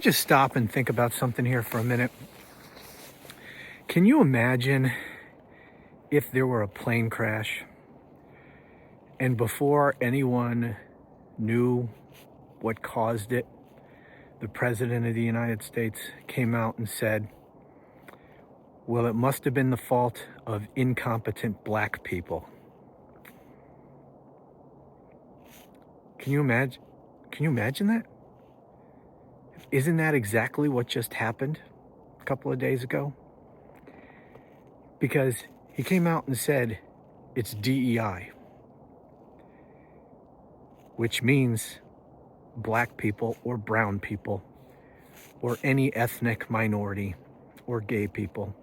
Just stop and think about something here for a minute. Can you imagine if there were a plane crash and before anyone knew what caused it, the President of the United States came out and said, well, it must have been the fault of incompetent black people. Can you imagine that? Isn't that exactly what just happened a couple of days ago? Because he came out and said it's DEI, which means black people or brown people or any ethnic minority or gay people,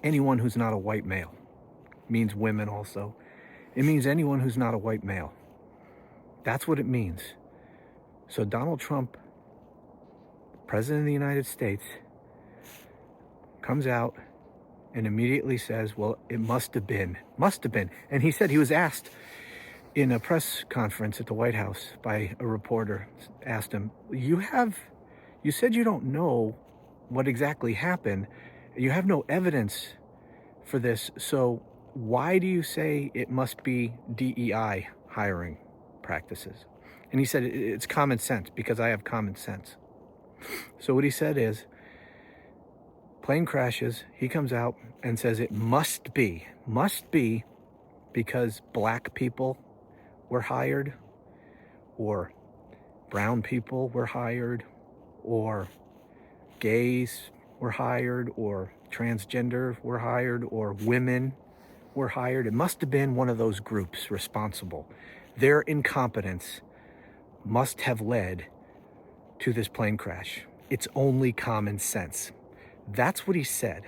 anyone who's not a white male. It means women also. It means anyone who's not a white male. That's what it means. So Donald Trump, President of the United States, comes out and immediately says, well, it must have been. And he said, he was asked in a press conference at the White House by a reporter, asked him, you said you don't know what exactly happened. You have no evidence for this. So why do you say it must be DEI hiring practices? And he said, it's common sense, because I have common sense. So what he said is, plane crashes, he comes out and says it must be because black people were hired, or brown people were hired, or gays were hired, or transgender were hired, or women were hired. It must have been one of those groups responsible. Their incompetence must have led to this plane crash. It's only common sense. That's what he said.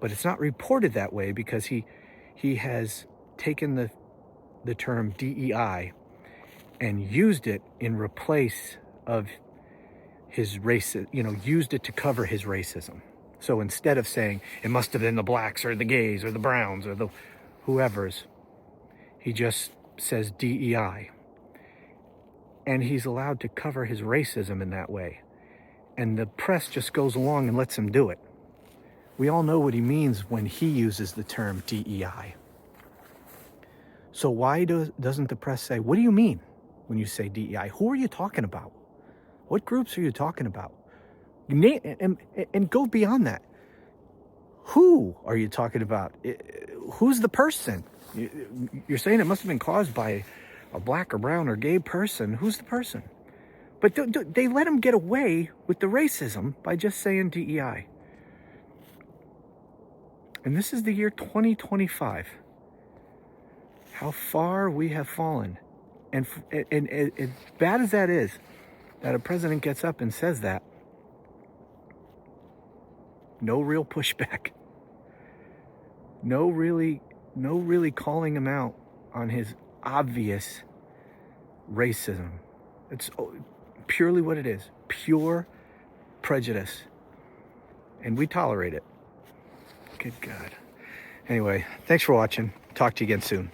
But it's not reported that way because he has taken the term DEI and used it in replace of his race, used it to cover his racism. So instead of saying it must have been the blacks or the gays or the browns or the whoever's, he just says DEI. And he's allowed to cover his racism in that way. And the press just goes along and lets him do it. We all know what he means when he uses the term DEI. So why doesn't the press say, what do you mean when you say DEI? Who are you talking about? What groups are you talking about? And go beyond that. Who are you talking about? Who's the person? You're saying it must have been caused by a black or brown or gay person. Who's the person? But they let him get away with the racism by just saying DEI. And this is the year 2025. How far we have fallen. And as bad as that is, that a president gets up and says that, no real pushback. No really calling him out on his obvious racism. It's purely what it is. Pure prejudice. And we tolerate it. Good God. Anyway, thanks for watching. Talk to you again soon.